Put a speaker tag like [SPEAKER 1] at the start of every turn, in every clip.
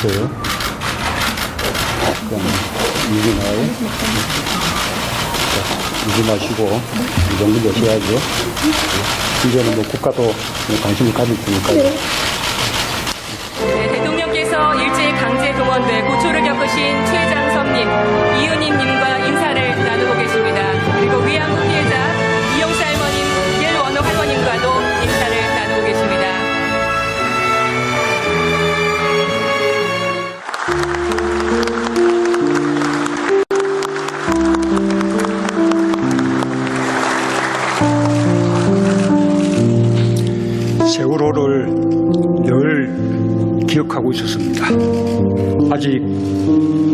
[SPEAKER 1] 보세요. 여기 나와요. 이지 마시고 이 정도 되셔야죠. 이제는 뭐 국가도 관심을 가질 테니까요.
[SPEAKER 2] 네, 대통령께서 일제히 강제 동원돼 고초를 겪으신 최장섭님, 이은희님과 인사를 나누고 계십니다. 그리고 위안부 피해자 이용사 할머님, 일원호 할머님과도 인사를 나누고 계십니다.
[SPEAKER 1] 세월호를 늘 기억하고 있었습니다. 아직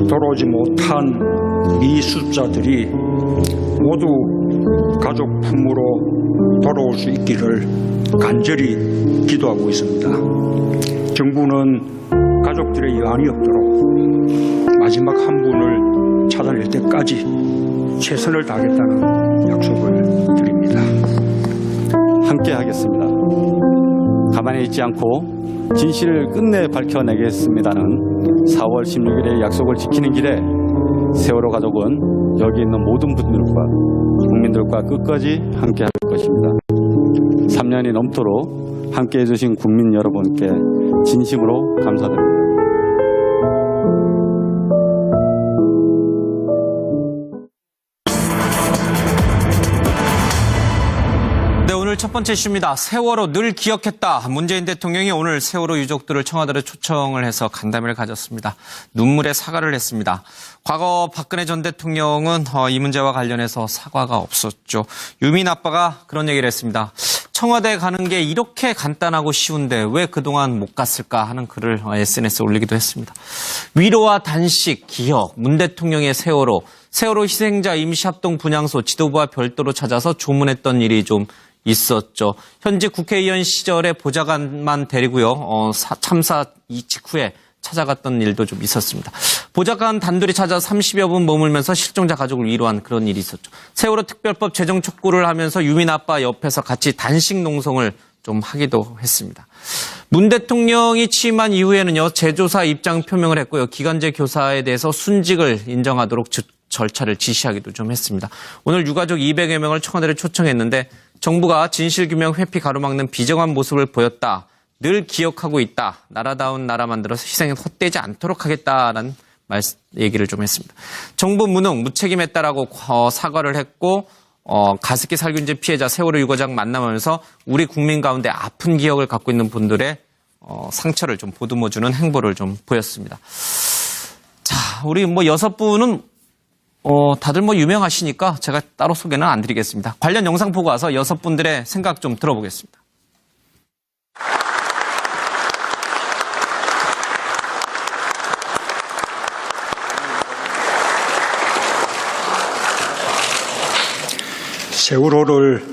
[SPEAKER 1] 돌아오지 못한 미수자들이 모두 가족 품으로 돌아올 수 있기를 간절히 기도하고 있습니다. 정부는 가족들의 여한이 없도록 마지막 한 분을 찾아낼 때까지 최선을 다하겠다는 약속을 드립니다.
[SPEAKER 3] 함께 하겠습니다. 가만히 있지 않고 진실을 끝내 밝혀내겠습니다는 4월 16일의 약속을 지키는 길에 세월호 가족은 여기 있는 모든 분들과 국민들과 끝까지 함께 할 것입니다. 3년이 넘도록 함께 해주신 국민 여러분께 진심으로 감사드립니다.
[SPEAKER 4] 오늘 첫 번째 이슈입니다. 세월호 늘 기억했다. 문재인 대통령이 오늘 세월호 유족들을 청와대로 초청을 해서 간담회를 가졌습니다. 눈물의 사과를 했습니다. 과거 박근혜 전 대통령은 이 문제와 관련해서 사과가 없었죠. 유민 아빠가 그런 얘기를 했습니다. 청와대 가는 게 이렇게 간단하고 쉬운데 왜 그동안 못 갔을까 하는 글을 SNS에 올리기도 했습니다. 위로와 단식, 기억, 문 대통령의 세월호 희생자 임시합동 분향소 지도부와 별도로 찾아서 조문했던 일이 좀 있었죠. 현직 국회의원 시절에 보좌관만 데리고요. 참사 직후에 찾아갔던 일도 좀 있었습니다. 보좌관 단둘이 찾아 30여 분 머물면서 실종자 가족을 위로한 그런 일이 있었죠. 세월호 특별법 제정 촉구를 하면서 유민 아빠 옆에서 같이 단식 농성을 좀 하기도 했습니다. 문 대통령이 취임한 이후에는요. 재조사 입장 표명을 했고요. 기간제 교사에 대해서 순직을 인정하도록 절차를 지시하기도 좀 했습니다. 오늘 유가족 200여 명을 청와대로 초청했는데 정부가 진실규명 회피 가로막는 비정한 모습을 보였다. 늘 기억하고 있다. 나라다운 나라 만들어서 희생은 헛되지 않도록 하겠다라는 얘기를 좀 했습니다. 정부 무능, 무책임했다라고 사과를 했고 가습기 살균제 피해자 세월호 유가족 만나면서 우리 국민 가운데 아픈 기억을 갖고 있는 분들의 상처를 좀 보듬어주는 행보를 좀 보였습니다. 자, 우리 6분은 다들 유명하시니까 제가 따로 소개는 안 드리겠습니다. 관련 영상 보고 와서 6분들의 생각 좀 들어보겠습니다.
[SPEAKER 1] 세월호를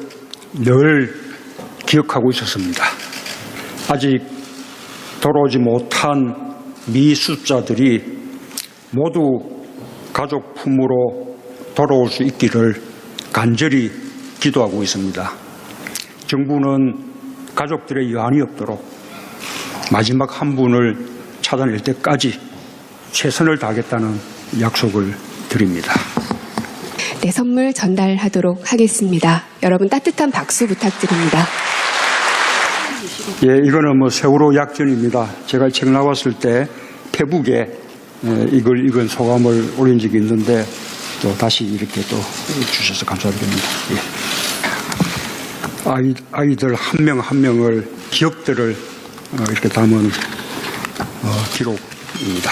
[SPEAKER 1] 늘 기억하고 있었습니다. 아직 돌아오지 못한 미수자들이 모두 가족 품으로 돌아올 수 있기를 간절히 기도하고 있습니다. 정부는 가족들의 여한이 없도록 마지막 한 분을 찾아낼 때까지 최선을 다하겠다는 약속을 드립니다.
[SPEAKER 5] 네, 선물 전달하도록 하겠습니다. 여러분 따뜻한 박수 부탁드립니다.
[SPEAKER 1] 예, 이거는 세월호 약전입니다. 제가 책 나왔을 때 페북에 이걸 읽은 소감을 올린 적이 있는데 또 다시 이렇게 또 주셔서 감사드립니다. 예. 아이들 한 명 한 명을 기억들을 이렇게 담은 기록입니다.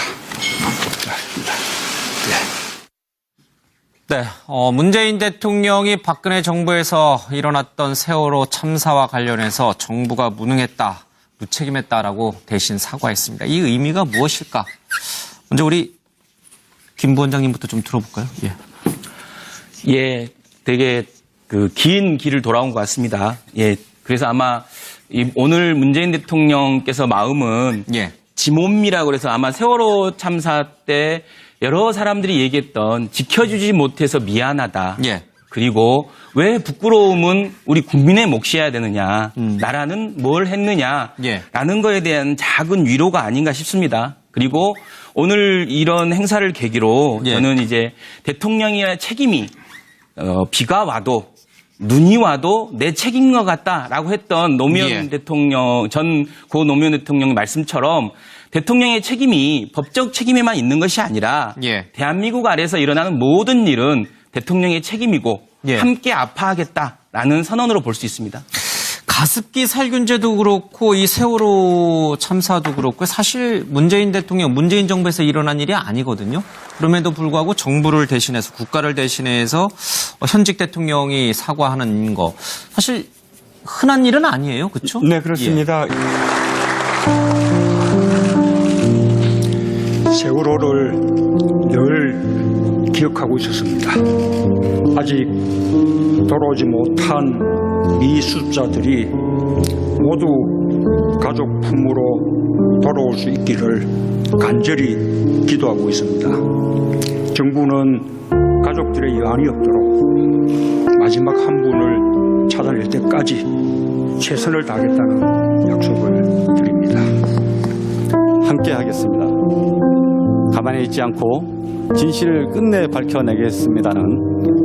[SPEAKER 4] 네, 문재인 대통령이 박근혜 정부에서 일어났던 세월호 참사와 관련해서 정부가 무능했다, 무책임했다라고 대신 사과했습니다. 이 의미가 무엇일까? 먼저 우리 김 부원장님부터 좀 들어볼까요? 예.
[SPEAKER 6] 예, 되게 긴 길을 돌아온 것 같습니다. 예, 그래서 아마 오늘 문재인 대통령께서 마음은
[SPEAKER 4] 예.
[SPEAKER 6] 지몬미라고 그래서 아마 세월호 참사 때 여러 사람들이 얘기했던 지켜주지 못해서 미안하다.
[SPEAKER 4] 예.
[SPEAKER 6] 그리고 왜 부끄러움은 우리 국민의 몫이어야 되느냐. 나라는 뭘 했느냐.
[SPEAKER 4] 예.
[SPEAKER 6] 라는 거에 대한 작은 위로가 아닌가 싶습니다. 그리고 오늘 이런 행사를 계기로
[SPEAKER 4] 예.
[SPEAKER 6] 저는 이제 대통령의 책임이 비가 와도 눈이 와도 내 책임인 것 같다라고 했던 노무현
[SPEAKER 4] 예.
[SPEAKER 6] 대통령, 전 고 노무현 대통령의 말씀처럼 대통령의 책임이 법적 책임에만 있는 것이 아니라
[SPEAKER 4] 예.
[SPEAKER 6] 대한민국 아래에서 일어나는 모든 일은 대통령의 책임이고
[SPEAKER 4] 예.
[SPEAKER 6] 함께 아파하겠다라는 선언으로 볼 수 있습니다.
[SPEAKER 4] 가습기 살균제도 그렇고 이 세월호 참사도 그렇고 사실 문재인 대통령, 문재인 정부에서 일어난 일이 아니거든요. 그럼에도 불구하고 정부를 대신해서 국가를 대신해서 현직 대통령이 사과하는 거 사실 흔한 일은 아니에요. 그렇죠?
[SPEAKER 1] 네, 그렇습니다. 세월호를 늘 기억하고 있었습니다. 아직 돌아오지 못한 미수자들이 모두 가족 품으로 돌아올 수 있기를 간절히 기도하고 있습니다. 정부는 가족들의 여한이 없도록 마지막 한 분을 찾아낼 때까지 최선을 다하겠다는 약속을 드립니다.
[SPEAKER 3] 함께 하겠습니다. 가만히 있지 않고 진실을 끝내 밝혀내겠습니다는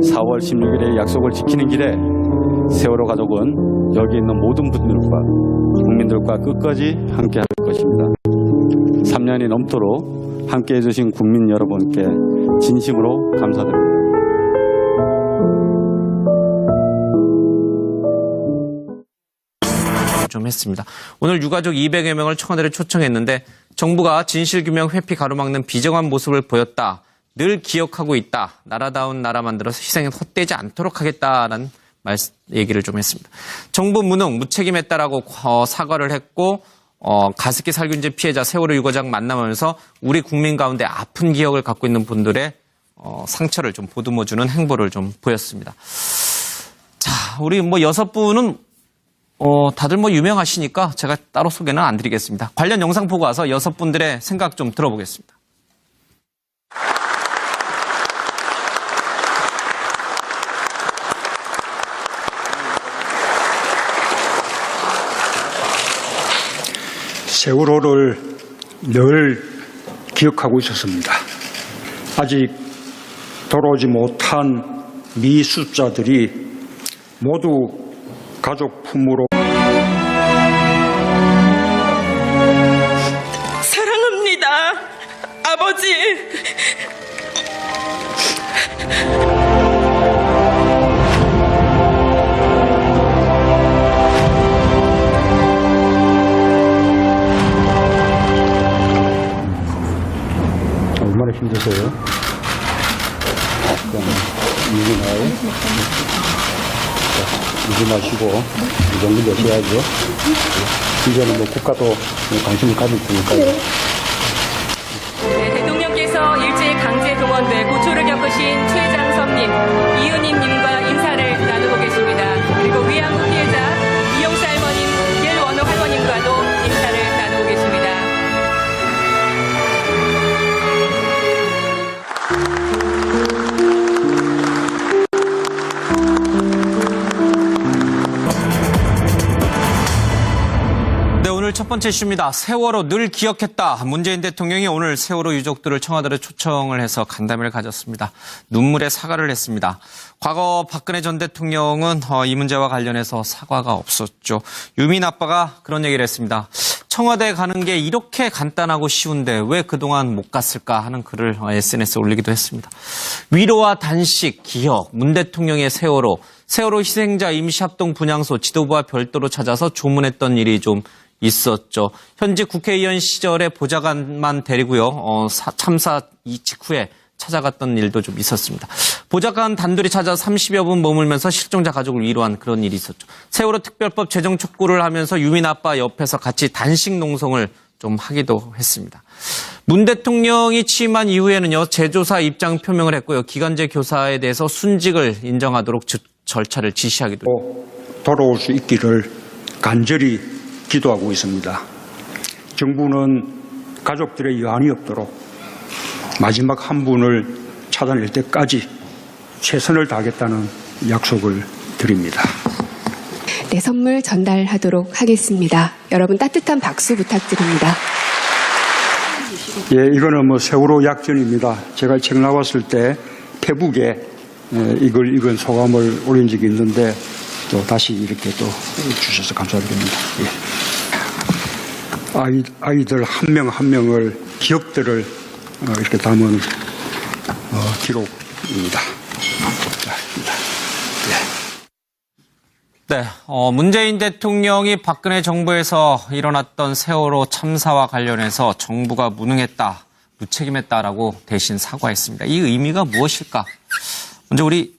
[SPEAKER 3] 4월 16일의 약속을 지키는 길에 세월호 가족은 여기 있는 모든 분들과 국민들과 끝까지 함께 할 것입니다. 3년이 넘도록 함께 해주신 국민 여러분께 진심으로 감사드립니다.
[SPEAKER 4] 좀 했습니다. 오늘 유가족 200여 명을 청와대로 초청했는데 정부가 진실규명 회피 가로막는 비정한 모습을 보였다. 늘 기억하고 있다. 나라다운 나라 만들어서 희생은 헛되지 않도록 하겠다라는 얘기를 좀 했습니다. 정부 무능, 무책임했다라고 사과를 했고 가습기 살균제 피해자 세월호 유가족 만나면서 우리 국민 가운데 아픈 기억을 갖고 있는 분들의 상처를 좀 보듬어주는 행보를 좀 보였습니다. 자, 우리 뭐 6분은 다들 뭐 유명하시니까 제가 따로 소개는 안 드리겠습니다. 관련 영상 보고 와서 6분들의 생각 좀 들어보겠습니다.
[SPEAKER 1] 세월호를 늘 기억하고 있었습니다. 아직 돌아오지 못한 미수자들이 모두 가족 품으로
[SPEAKER 7] 사랑합니다, 아버지.
[SPEAKER 1] 얼마나 힘드세요? 이기 나요? 이기 마시고 이 정도 내셔야죠. 이제는 뭐 국가도 관심을 가질 테니까요.
[SPEAKER 2] 네, 대통령께서 일제히 강제 동원돼 고초를 겪으신 최장섭님, 이은희님과 인사를 나누고 계십니다. 그리고 위안부 피해자 이용사 할머님, 길원호 할머님과도 인사를 나누고 계십니다.
[SPEAKER 4] 네, 오늘 첫 번째 이슈입니다. 세월호 늘 기억했다. 문재인 대통령이 오늘 세월호 유족들을 청와대로 초청을 해서 간담회를 가졌습니다. 눈물의 사과를 했습니다. 과거 박근혜 전 대통령은 이 문제와 관련해서 사과가 없었죠. 유민 아빠가 그런 얘기를 했습니다. 청와대 가는 게 이렇게 간단하고 쉬운데 왜 그동안 못 갔을까 하는 글을 SNS에 올리기도 했습니다. 위로와 단식, 기억, 문 대통령의 세월호 희생자 임시합동 분향소 지도부와 별도로 찾아서 조문했던 일이 좀 있었죠. 현직 국회의원 시절에 보좌관만 데리고요. 참사 직후에 찾아갔던 일도 좀 있었습니다. 보좌관 단둘이 찾아 30여 분 머물면서 실종자 가족을 위로한 그런 일이 있었죠. 세월호 특별법 제정 촉구를 하면서 유민 아빠 옆에서 같이 단식 농성을 좀 하기도 했습니다. 문 대통령이 취임한 이후에는요, 제조사 입장 표명을 했고요. 기간제 교사에 대해서 순직을 인정하도록 절차를 지시하기도 했습니다.
[SPEAKER 1] 돌아올 수 있기를 간절히 기도하고 있습니다. 정부는 가족들의 여한이 없도록 마지막 한 분을 찾아낼 때까지 최선을 다하겠다는 약속을 드립니다.
[SPEAKER 5] 네, 선물 전달하도록 하겠습니다. 여러분 따뜻한 박수 부탁드립니다.
[SPEAKER 1] 예, 이거는 뭐 세월호 약전입니다. 제가 책 나왔을 때 페북에 이건 소감을 올린 적이 있는데 또 다시 이렇게 또 주셔서 감사드립니다. 예. 아이들 한 명 한 명을 기억들을 이렇게 담은 기록입니다.
[SPEAKER 4] 네, 문재인 대통령이 박근혜 정부에서 일어났던 세월호 참사와 관련해서 정부가 무능했다, 무책임했다라고 대신 사과했습니다. 이 의미가 무엇일까? 먼저 우리